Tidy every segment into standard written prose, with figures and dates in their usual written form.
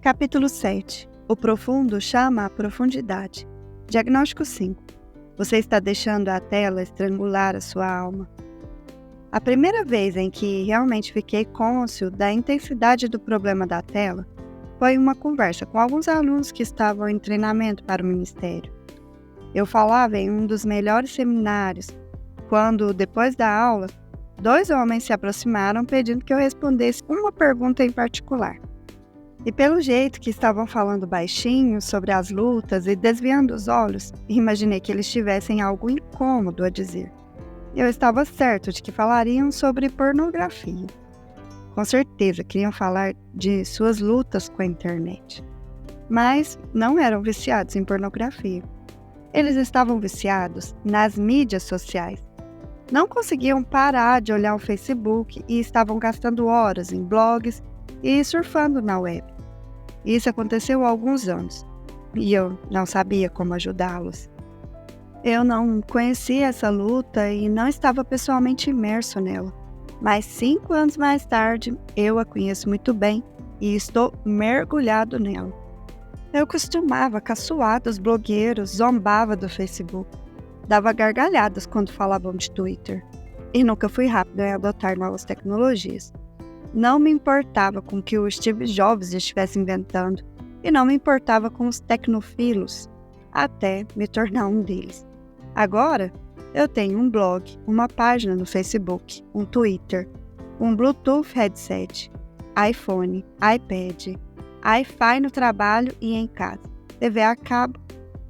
Capítulo 7. O profundo chama a profundidade. Diagnóstico 5. Você está deixando a tela estrangular a sua alma. A primeira vez em que realmente fiquei cônscio da intensidade do problema da tela foi em uma conversa com alguns alunos que estavam em treinamento para o ministério. Eu falava em um dos melhores seminários, quando, depois da aula, 2 homens se aproximaram pedindo que eu respondesse uma pergunta em particular. E pelo jeito que estavam falando baixinho sobre as lutas e desviando os olhos, imaginei que eles tivessem algo incômodo a dizer. Eu estava certo de que falariam sobre pornografia. Com certeza queriam falar de suas lutas com a internet. Mas não eram viciados em pornografia. Eles estavam viciados nas mídias sociais. Não conseguiam parar de olhar o Facebook e estavam gastando horas em blogs e surfando na web. Isso aconteceu há alguns anos, e eu não sabia como ajudá-los. Eu não conhecia essa luta e não estava pessoalmente imerso nela, mas 5 anos mais tarde eu a conheço muito bem e estou mergulhado nela. Eu costumava caçoar dos blogueiros, zombava do Facebook, dava gargalhadas quando falavam de Twitter, e nunca fui rápido em adotar novas tecnologias. Não me importava com o que o Steve Jobs estivesse inventando e não me importava com os tecnofilos, até me tornar um deles. Agora, eu tenho um blog, uma página no Facebook, um Twitter, um Bluetooth headset, iPhone, iPad, Wi-Fi no trabalho e em casa, TV a cabo,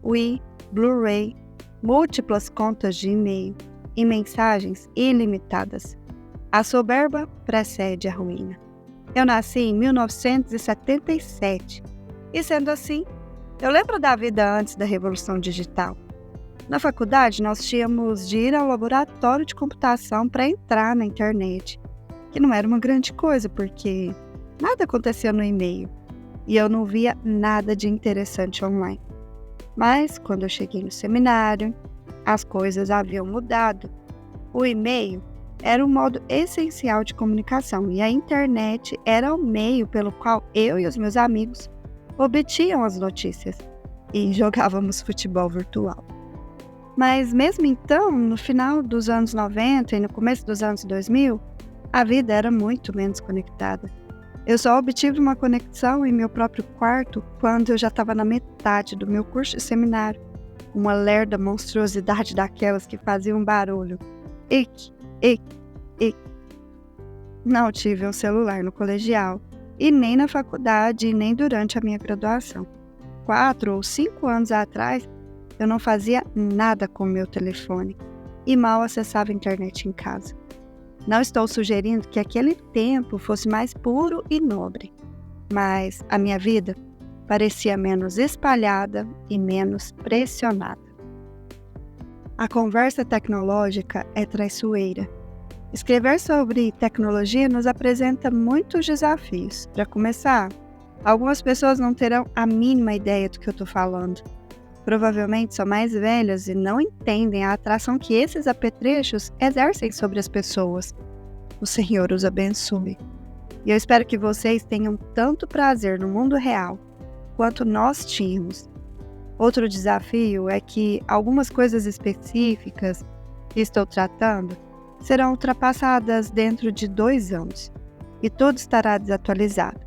Wii, Blu-ray, múltiplas contas de e-mail e mensagens ilimitadas. A soberba precede a ruína. Eu nasci em 1977 e, sendo assim, eu lembro da vida antes da Revolução Digital. Na faculdade, nós tínhamos de ir ao laboratório de computação para entrar na internet, que não era uma grande coisa, porque nada acontecia no e-mail e eu não via nada de interessante online. Mas, quando eu cheguei no seminário, as coisas haviam mudado. O e-mail era um modo essencial de comunicação e a internet era o meio pelo qual eu e os meus amigos obtinham as notícias e jogávamos futebol virtual. Mas mesmo então, no final dos anos 90 e no começo dos anos 2000, a vida era muito menos conectada. Eu só obtive uma conexão em meu próprio quarto quando eu já estava na metade do meu curso de seminário, uma lerda monstruosidade daquelas que faziam barulho. Ick. Não tive um celular no colegial, e nem na faculdade, e nem durante a minha graduação. 4 ou 5 anos atrás, eu não fazia nada com o meu telefone, e mal acessava a internet em casa. Não estou sugerindo que aquele tempo fosse mais puro e nobre, mas a minha vida parecia menos espalhada e menos pressionada. A conversa tecnológica é traiçoeira. Escrever sobre tecnologia nos apresenta muitos desafios. Para começar, algumas pessoas não terão a mínima ideia do que eu estou falando. Provavelmente são mais velhas e não entendem a atração que esses apetrechos exercem sobre as pessoas. O Senhor os abençoe. E eu espero que vocês tenham tanto prazer no mundo real quanto nós tínhamos. Outro desafio é que algumas coisas específicas que estou tratando serão ultrapassadas dentro de 2 anos e tudo estará desatualizado,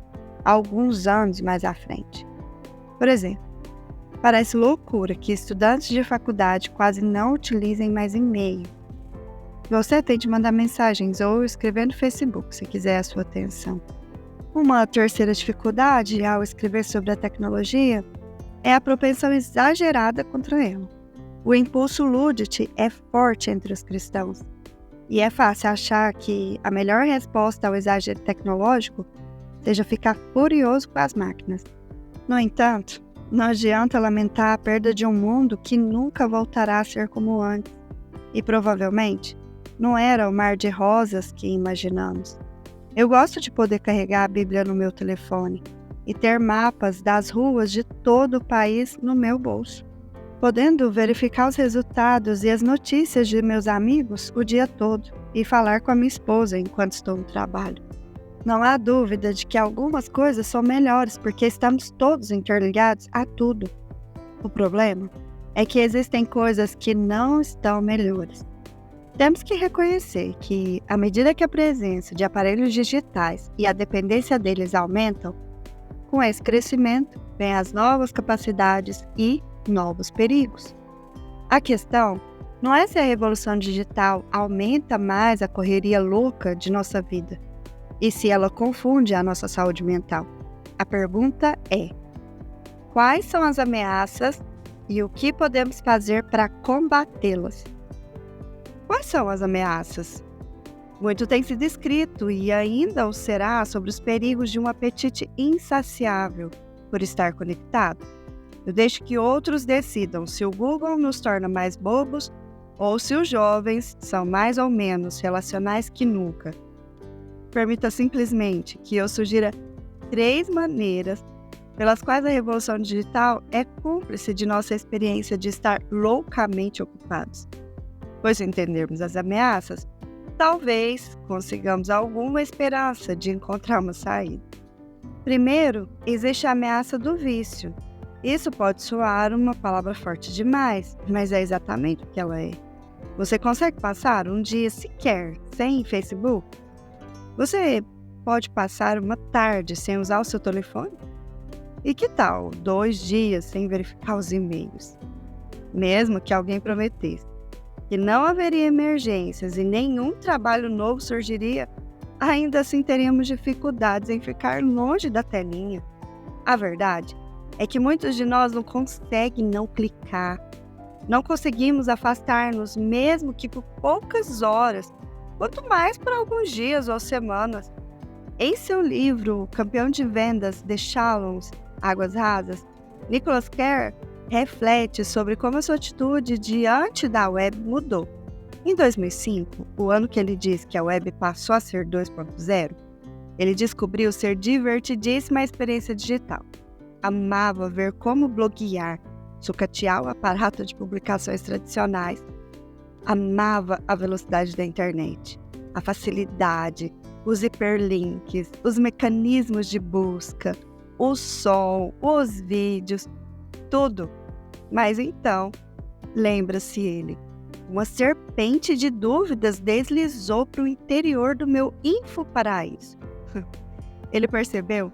alguns anos mais à frente. Por exemplo, parece loucura que estudantes de faculdade quase não utilizem mais e-mail. Você tem de mandar mensagens ou escrever no Facebook se quiser a sua atenção. Uma terceira dificuldade ao escrever sobre a tecnologia é a propensão exagerada contra ela. O impulso lúdico é forte entre os cristãos. E é fácil achar que a melhor resposta ao exagero tecnológico seja ficar furioso com as máquinas. No entanto, não adianta lamentar a perda de um mundo que nunca voltará a ser como antes. E provavelmente não era o mar de rosas que imaginamos. Eu gosto de poder carregar a Bíblia no meu telefone e ter mapas das ruas de todo o país no meu bolso, podendo verificar os resultados e as notícias de meus amigos o dia todo e falar com a minha esposa enquanto estou no trabalho. Não há dúvida de que algumas coisas são melhores porque estamos todos interligados a tudo. O problema é que existem coisas que não estão melhores. Temos que reconhecer que, à medida que a presença de aparelhos digitais e a dependência deles aumentam, com esse crescimento vêm as novas capacidades e novos perigos. A questão não é se a revolução digital aumenta mais a correria louca de nossa vida e se ela confunde a nossa saúde mental. A pergunta é: quais são as ameaças e o que podemos fazer para combatê-las? Quais são as ameaças? Muito tem sido escrito e ainda o será sobre os perigos de um apetite insaciável por estar conectado. Eu deixo que outros decidam se o Google nos torna mais bobos ou se os jovens são mais ou menos relacionais que nunca. Permita simplesmente que eu sugira 3 maneiras pelas quais a revolução digital é cúmplice de nossa experiência de estar loucamente ocupados. Pois se entendermos as ameaças, talvez consigamos alguma esperança de encontrar uma saída. Primeiro, existe a ameaça do vício. Isso pode soar uma palavra forte demais, mas é exatamente o que ela é. Você consegue passar um dia sequer sem Facebook? Você pode passar uma tarde sem usar o seu telefone? E que tal 2 dias sem verificar os e-mails? Mesmo que alguém prometesse que não haveria emergências e nenhum trabalho novo surgiria, ainda assim teríamos dificuldades em ficar longe da telinha. A verdade é que muitos de nós não conseguem não clicar. Não conseguimos afastar-nos mesmo que por poucas horas, quanto mais por alguns dias ou semanas. Em seu livro Campeão de Vendas, The Shallows, Águas Rasas, Nicholas Carr reflete sobre como a sua atitude diante da web mudou. Em 2005, o ano que ele diz que a web passou a ser 2.0, ele descobriu ser divertidíssima a experiência digital. Amava ver como bloguear, sucatear o aparato de publicações tradicionais. Amava a velocidade da internet, a facilidade, os hiperlinks, os mecanismos de busca, o som, os vídeos, tudo. Mas então, lembra-se ele, uma serpente de dúvidas deslizou para o interior do meu infoparaíso. Ele percebeu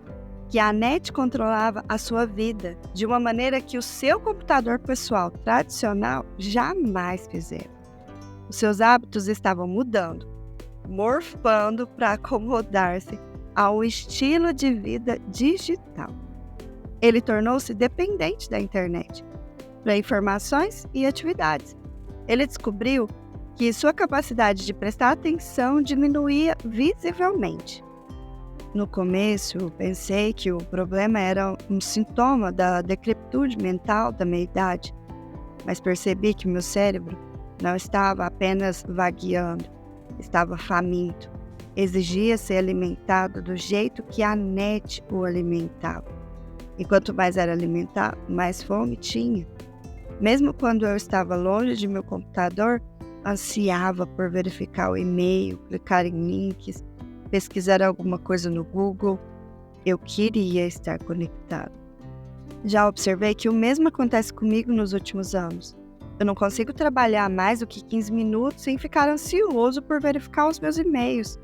que a net controlava a sua vida de uma maneira que o seu computador pessoal tradicional jamais fizera. Os seus hábitos estavam mudando, morfando para acomodar-se ao estilo de vida digital. Ele tornou-se dependente da internet para informações e atividades. Ele descobriu que sua capacidade de prestar atenção diminuía visivelmente. No começo, pensei que o problema era um sintoma da decrepitude mental da meia-idade, mas percebi que meu cérebro não estava apenas vagueando, estava faminto, exigia ser alimentado do jeito que a net o alimentava. E quanto mais era alimentado, mais fome tinha. Mesmo quando eu estava longe de meu computador, ansiava por verificar o e-mail, clicar em links, pesquisar alguma coisa no Google. Eu queria estar conectado. Já observei que o mesmo acontece comigo nos últimos anos. Eu não consigo trabalhar mais do que 15 minutos sem ficar ansioso por verificar os meus e-mails,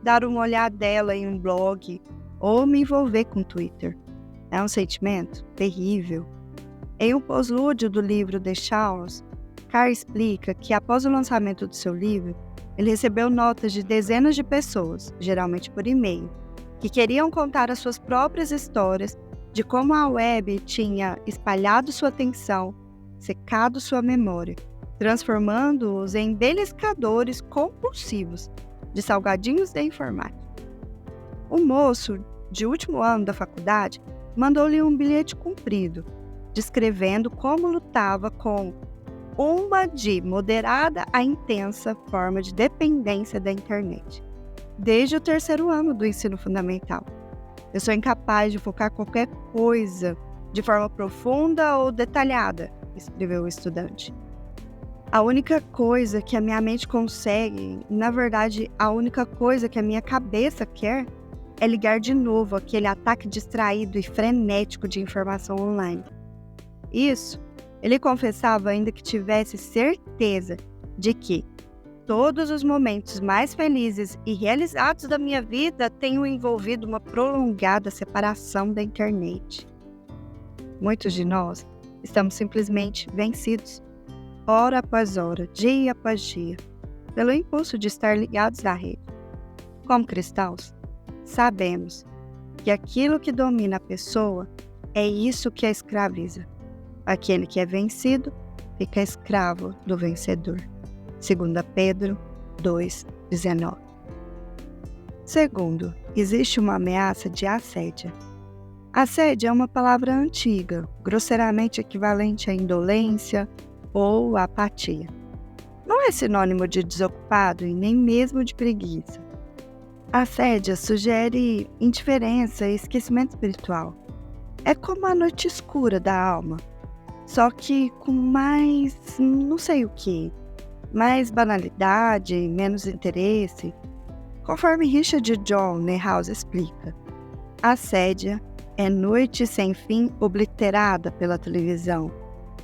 dar uma olhadela em um blog ou me envolver com o Twitter. É um sentimento terrível. Em um pós-lúdio do livro The Shallows, Carr explica que após o lançamento do seu livro, ele recebeu notas de dezenas de pessoas, geralmente por e-mail, que queriam contar as suas próprias histórias de como a web tinha espalhado sua atenção, secado sua memória, transformando-os em beliscadores compulsivos de salgadinhos da informática. Um moço de último ano da faculdade mandou-lhe um bilhete comprido, descrevendo como lutava com uma de moderada a intensa forma de dependência da internet, desde o 3º ano do ensino fundamental. Eu sou incapaz de focar qualquer coisa de forma profunda ou detalhada, escreveu o estudante. A única coisa que a minha mente consegue, na verdade, a única coisa que a minha cabeça quer, é ligar de novo aquele ataque distraído e frenético de informação online. Isso, ele confessava ainda que tivesse certeza de que todos os momentos mais felizes e realizados da minha vida tenham envolvido uma prolongada separação da internet. Muitos de nós estamos simplesmente vencidos, hora após hora, dia após dia, pelo impulso de estar ligados à rede. Como cristãos, sabemos que aquilo que domina a pessoa é isso que a escraviza. Aquele que é vencido fica escravo do vencedor. 2 Pedro 2,19. Segundo, existe uma ameaça de assédio. Assédio é uma palavra antiga, grosseiramente equivalente à indolência ou apatia. Não é sinônimo de desocupado e nem mesmo de preguiça. Assédio sugere indiferença e esquecimento espiritual. É como a noite escura da alma, só que com mais não sei o que, mais banalidade, menos interesse. Conforme Richard John Neuhaus explica, assédio é noite sem fim obliterada pela televisão,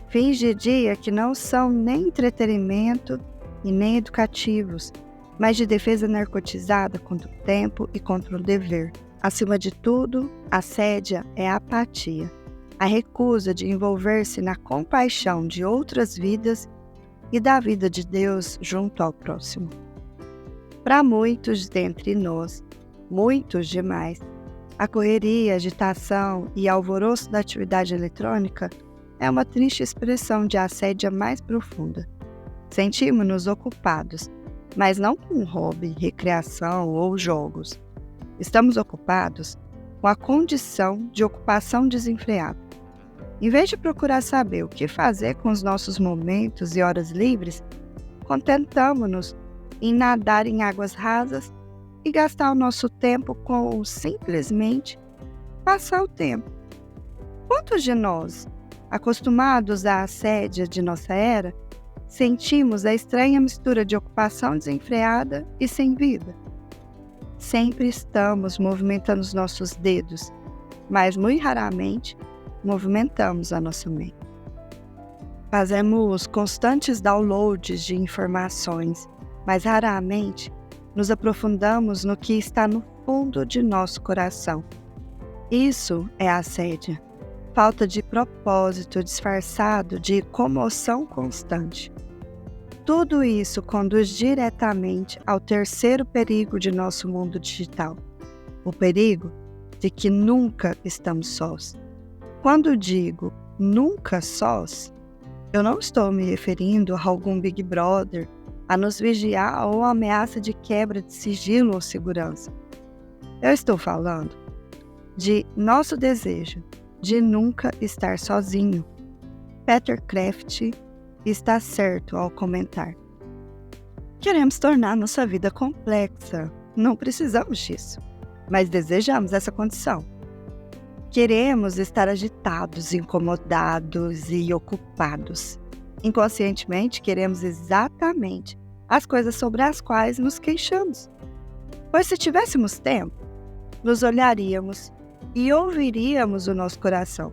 fins de dia que não são nem entretenimento e nem educativos, mas de defesa narcotizada contra o tempo e contra o dever. Acima de tudo, assédio é apatia, a recusa de envolver-se na compaixão de outras vidas e da vida de Deus junto ao próximo. Para muitos dentre nós, muitos demais, a correria, agitação e alvoroço da atividade eletrônica é uma triste expressão de assédio mais profunda. Sentimos-nos ocupados, mas não com hobby, recreação ou jogos. Estamos ocupados com a condição de ocupação desenfreada. Em vez de procurar saber o que fazer com os nossos momentos e horas livres, contentamos-nos em nadar em águas rasas e gastar o nosso tempo com simplesmente passar o tempo. Quantos de nós, acostumados à assédia de nossa era, sentimos a estranha mistura de ocupação desenfreada e sem vida? Sempre estamos movimentando os nossos dedos, mas muito raramente movimentamos a nossa mente. Fazemos constantes downloads de informações, mas raramente nos aprofundamos no que está no fundo de nosso coração. Isso é assédio, falta de propósito disfarçado de comoção constante. Tudo isso conduz diretamente ao terceiro perigo de nosso mundo digital, o perigo de que nunca estamos sós. Quando digo nunca sós, eu não estou me referindo a algum Big Brother a nos vigiar ou a ameaça de quebra de sigilo ou segurança. Eu estou falando de nosso desejo de nunca estar sozinho. Peter Kraft está certo ao comentar: queremos tornar nossa vida complexa. Não precisamos disso, mas desejamos essa condição. Queremos estar agitados, incomodados e ocupados. Inconscientemente, queremos exatamente as coisas sobre as quais nos queixamos. Pois se tivéssemos tempo, nos olharíamos e ouviríamos o nosso coração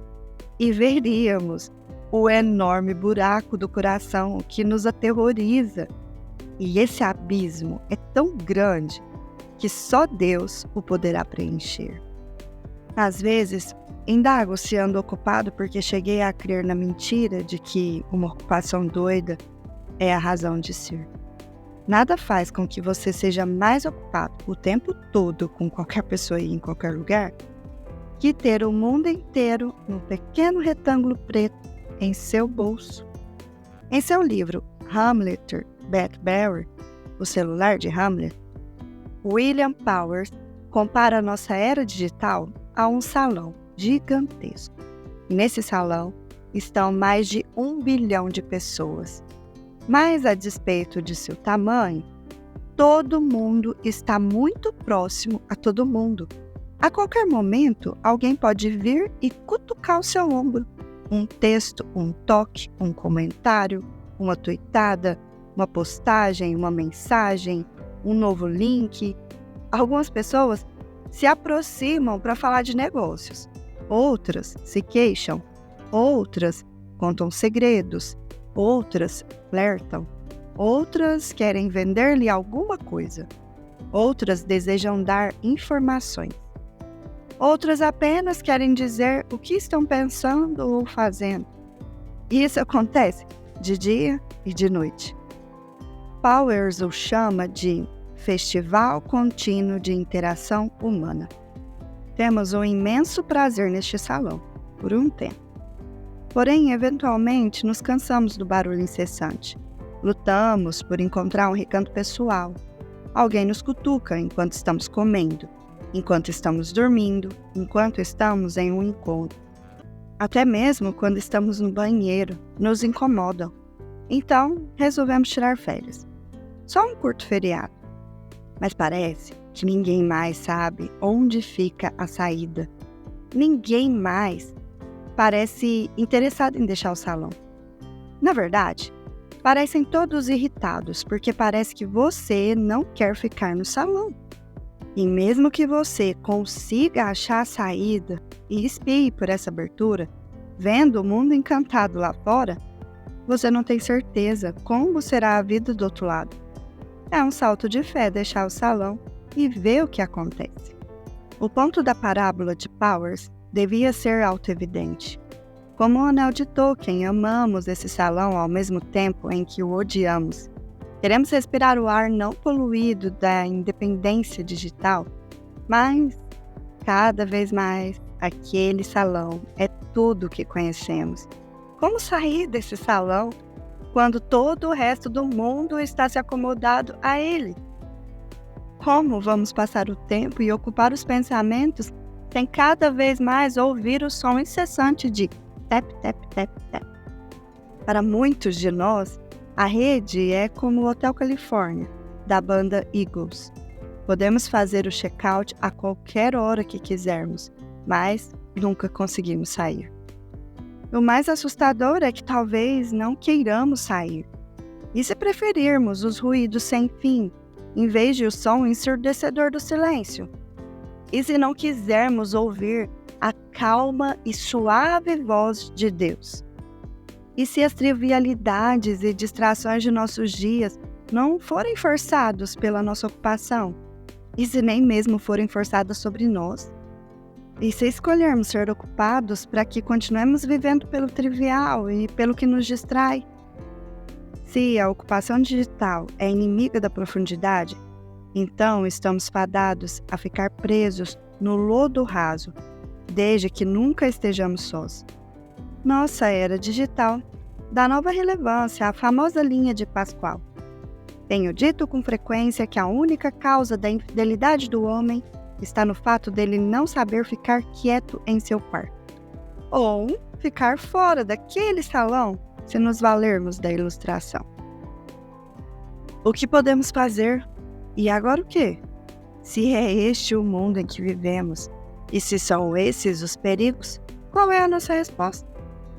e veríamos o enorme buraco do coração que nos aterroriza. E esse abismo é tão grande que só Deus o poderá preencher. Às vezes, indago se ando ocupado porque cheguei a crer na mentira de que uma ocupação doida é a razão de ser. Nada faz com que você seja mais ocupado o tempo todo com qualquer pessoa e em qualquer lugar que ter o mundo inteiro num pequeno retângulo preto em seu bolso. Em seu livro Hamlet, BlackBerry, o celular de Hamlet, William Powers compara a nossa era digital a um salão gigantesco. E nesse salão estão mais de 1 bilhão de pessoas. Mas, a despeito de seu tamanho, todo mundo está muito próximo a todo mundo. A qualquer momento, alguém pode vir e cutucar o seu ombro. Um texto, um toque, um comentário, uma tweetada, uma postagem, uma mensagem, um novo link. Algumas pessoas se aproximam para falar de negócios, outras se queixam, outras contam segredos, outras flertam, outras querem vender-lhe alguma coisa, outras desejam dar informações, outras apenas querem dizer o que estão pensando ou fazendo. E isso acontece de dia e de noite. Powers o chama de Festival Contínuo de Interação Humana. Temos um imenso prazer neste salão, por um tempo. Porém, eventualmente, nos cansamos do barulho incessante. Lutamos por encontrar um recanto pessoal. Alguém nos cutuca enquanto estamos comendo, enquanto estamos dormindo, enquanto estamos em um encontro. Até mesmo quando estamos no banheiro, nos incomodam. Então, resolvemos tirar férias. Só um curto feriado. Mas parece que ninguém mais sabe onde fica a saída. Ninguém mais parece interessado em deixar o salão. Na verdade, parecem todos irritados, porque parece que você não quer ficar no salão. E mesmo que você consiga achar a saída e espie por essa abertura, vendo o mundo encantado lá fora, você não tem certeza como será a vida do outro lado. É um salto de fé deixar o salão e ver o que acontece. O ponto da parábola de Powers devia ser autoevidente. Como o Anel de Tolkien, amamos esse salão ao mesmo tempo em que o odiamos. Queremos respirar o ar não poluído da independência digital, mas, cada vez mais, aquele salão é tudo o que conhecemos. Como sair desse salão quando todo o resto do mundo está se acomodado a ele? Como vamos passar o tempo e ocupar os pensamentos sem cada vez mais ouvir o som incessante de tap, tap, tap, tap? Para muitos de nós, a rede é como o Hotel Califórnia, da banda Eagles. Podemos fazer o check-out a qualquer hora que quisermos, mas nunca conseguimos sair. O mais assustador é que talvez não queiramos sair. E se preferirmos os ruídos sem fim, em vez de o som ensurdecedor do silêncio? E se não quisermos ouvir a calma e suave voz de Deus? E se as trivialidades e distrações de nossos dias não forem forçados pela nossa ocupação? E se nem mesmo forem forçadas sobre nós? E se escolhermos ser ocupados para que continuemos vivendo pelo trivial e pelo que nos distrai? Se a ocupação digital é inimiga da profundidade, então estamos fadados a ficar presos no lodo raso, desde que nunca estejamos sós. Nossa era digital dá nova relevância à famosa linha de Pascal. Tenho dito com frequência que a única causa da infidelidade do homem está no fato dele não saber ficar quieto em seu quarto, ou ficar fora daquele salão, se nos valermos da ilustração. O que podemos fazer? E agora o quê? Se é este o mundo em que vivemos, e se são esses os perigos, qual é a nossa resposta?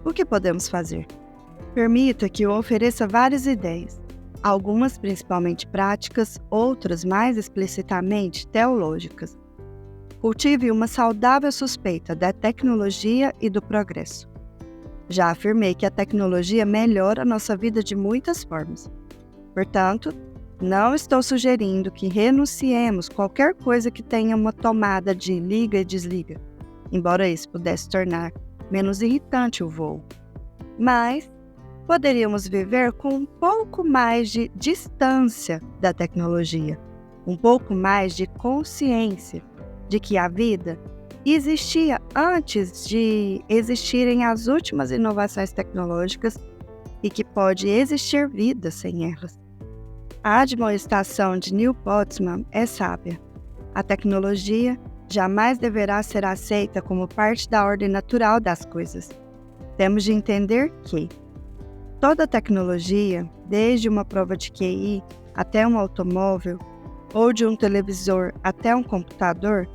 O que podemos fazer? Permita que eu ofereça várias ideias, algumas principalmente práticas, outras mais explicitamente teológicas. Cultive uma saudável suspeita da tecnologia e do progresso. Já afirmei que a tecnologia melhora a nossa vida de muitas formas. Portanto, não estou sugerindo que renunciemos qualquer coisa que tenha uma tomada de liga e desliga, embora isso pudesse tornar menos irritante o voo. Mas poderíamos viver com um pouco mais de distância da tecnologia, um pouco mais de consciência de que a vida existia antes de existirem as últimas inovações tecnológicas e que pode existir vida sem elas. A admoestação de Neil Postman é sábia. A tecnologia jamais deverá ser aceita como parte da ordem natural das coisas. Temos de entender que toda tecnologia, desde uma prova de QI até um automóvel, ou de um televisor até um computador,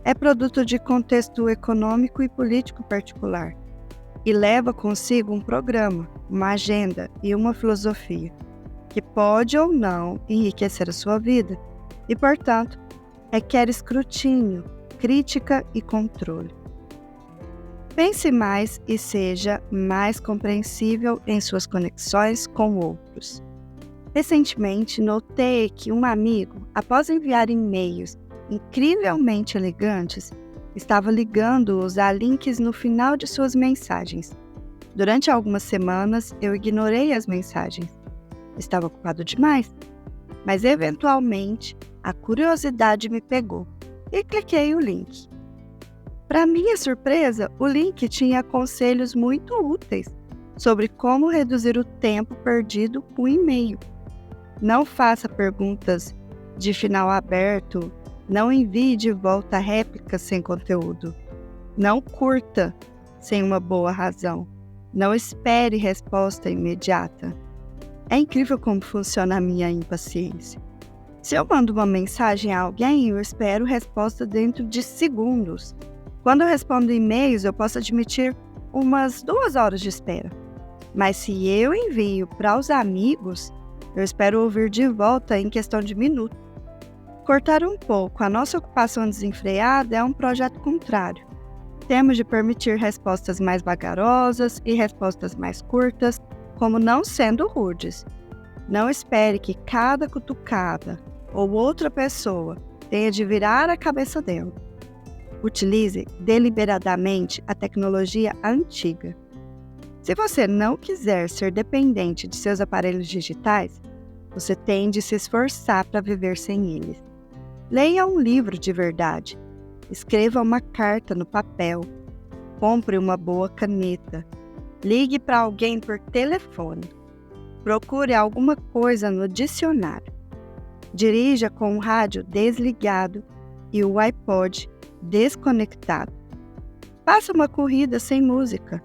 é produto de contexto econômico e político particular e leva consigo um programa, uma agenda e uma filosofia que pode ou não enriquecer a sua vida e, portanto, requer escrutínio, crítica e controle. Pense mais e seja mais compreensível em suas conexões com outros. Recentemente, notei que um amigo, após enviar e-mails incrivelmente elegantes, estava ligando-os a links no final de suas mensagens. Durante algumas semanas, eu ignorei as mensagens. Estava ocupado demais, mas eventualmente a curiosidade me pegou e cliquei o link. Para minha surpresa, o link tinha conselhos muito úteis sobre como reduzir o tempo perdido com e-mail. Não faça perguntas de final aberto, não envie de volta réplicas sem conteúdo, não curta sem uma boa razão, não espere resposta imediata. É incrível como funciona a minha impaciência. Se eu mando uma mensagem a alguém, eu espero resposta dentro de segundos. Quando eu respondo e-mails, eu posso admitir umas 2 horas de espera. Mas se eu envio para os amigos, eu espero ouvir de volta em questão de minutos. Cortar um pouco a nossa ocupação desenfreada é um projeto contrário. Temos de permitir respostas mais vagarosas e respostas mais curtas, como não sendo rudes. Não espere que cada cutucada ou outra pessoa tenha de virar a cabeça dela. Utilize deliberadamente a tecnologia antiga. Se você não quiser ser dependente de seus aparelhos digitais, você tem de se esforçar para viver sem eles. Leia um livro de verdade. Escreva uma carta no papel. Compre uma boa caneta. Ligue para alguém por telefone. Procure alguma coisa no dicionário. Dirija com o rádio desligado e o iPod desconectado. Faça uma corrida sem música.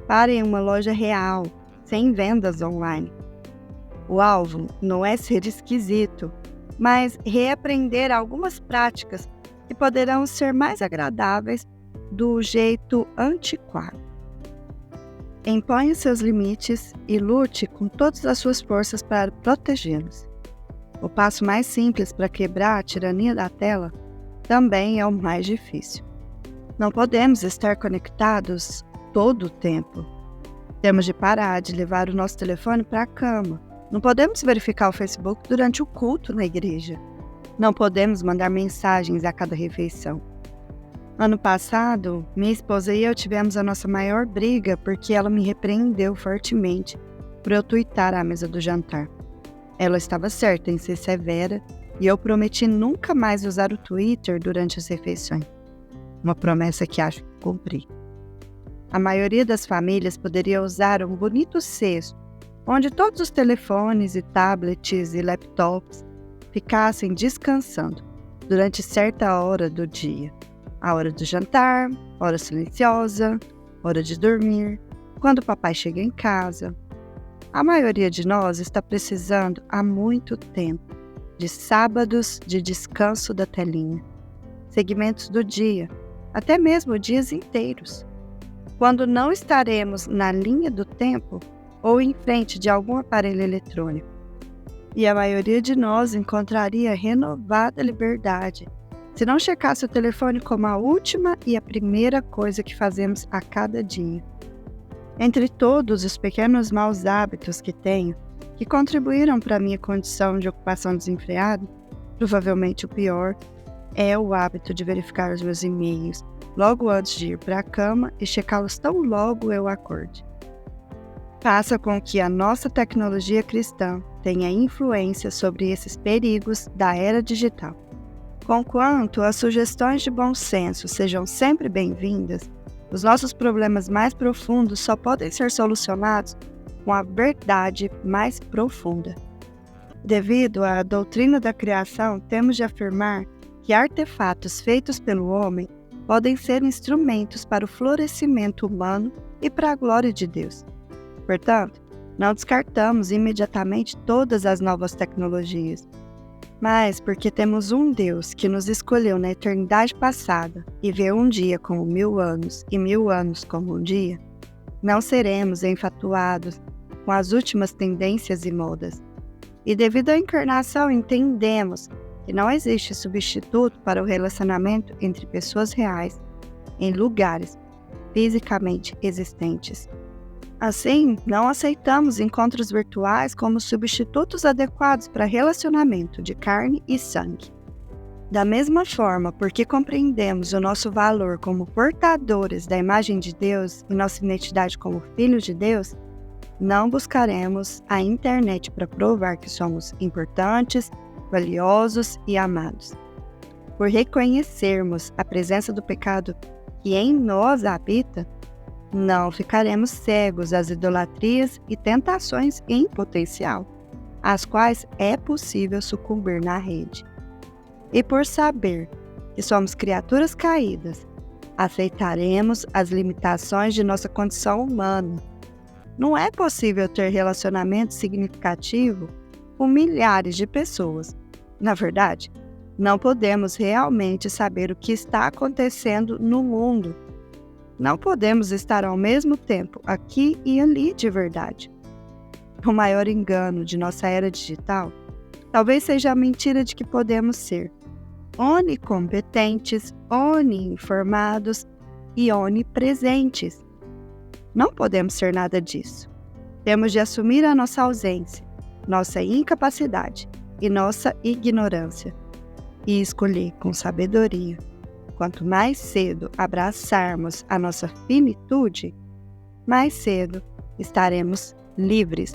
Pare em uma loja real, sem vendas online. O alvo não é ser esquisito, mas reaprender algumas práticas que poderão ser mais agradáveis do jeito antiquado. Imponha seus limites e lute com todas as suas forças para protegê-los. O passo mais simples para quebrar a tirania da tela também é o mais difícil. Não podemos estar conectados todo o tempo. Temos de parar de levar o nosso telefone para a cama. Não podemos verificar o Facebook durante o culto na igreja. Não podemos mandar mensagens a cada refeição. Ano passado, minha esposa e eu tivemos a nossa maior briga porque ela me repreendeu fortemente por eu tuitar à mesa do jantar. Ela estava certa em ser severa e eu prometi nunca mais usar o Twitter durante as refeições. Uma promessa que acho que cumpri. A maioria das famílias poderia usar um bonito cesto, onde todos os telefones e tablets e laptops ficassem descansando durante certa hora do dia. A hora do jantar, hora silenciosa, hora de dormir, quando o papai chega em casa. A maioria de nós está precisando há muito tempo de sábados de descanso da telinha, segmentos do dia, até mesmo dias inteiros. Quando não estaremos na linha do tempo ou em frente de algum aparelho eletrônico. E a maioria de nós encontraria renovada liberdade se não checasse o telefone como a última e a primeira coisa que fazemos a cada dia. Entre todos os pequenos maus hábitos que tenho, que contribuíram para a minha condição de ocupação desenfreada, provavelmente o pior é o hábito de verificar os meus e-mails logo antes de ir para a cama e checá-los tão logo eu acorde. Faça com que a nossa tecnologia cristã tenha influência sobre esses perigos da era digital. Conquanto as sugestões de bom senso sejam sempre bem-vindas, os nossos problemas mais profundos só podem ser solucionados com a verdade mais profunda. Devido à doutrina da criação, temos de afirmar que artefatos feitos pelo homem podem ser instrumentos para o florescimento humano e para a glória de Deus. Portanto, não descartamos imediatamente todas as novas tecnologias, mas porque temos um Deus que nos escolheu na eternidade passada e vê um dia como 1000 anos e 1000 anos como um dia, não seremos enfatuados com as últimas tendências e modas. E devido à encarnação, entendemos que não existe substituto para o relacionamento entre pessoas reais em lugares fisicamente existentes. Assim, não aceitamos encontros virtuais como substitutos adequados para relacionamento de carne e sangue. Da mesma forma, porque compreendemos o nosso valor como portadores da imagem de Deus e nossa identidade como filhos de Deus, não buscaremos a internet para provar que somos importantes, valiosos e amados. Por reconhecermos a presença do pecado que em nós habita, não ficaremos cegos às idolatrias e tentações em potencial, às quais é possível sucumbir na rede. E por saber que somos criaturas caídas, aceitaremos as limitações de nossa condição humana. Não é possível ter relacionamento significativo com milhares de pessoas. Na verdade, não podemos realmente saber o que está acontecendo no mundo. Não podemos estar ao mesmo tempo aqui e ali de verdade. O maior engano de nossa era digital talvez seja a mentira de que podemos ser onicompetentes, oniinformados e onipresentes. Não podemos ser nada disso. Temos de assumir a nossa ausência, nossa incapacidade e nossa ignorância e escolher com sabedoria. Quanto mais cedo abraçarmos a nossa finitude, mais cedo estaremos livres.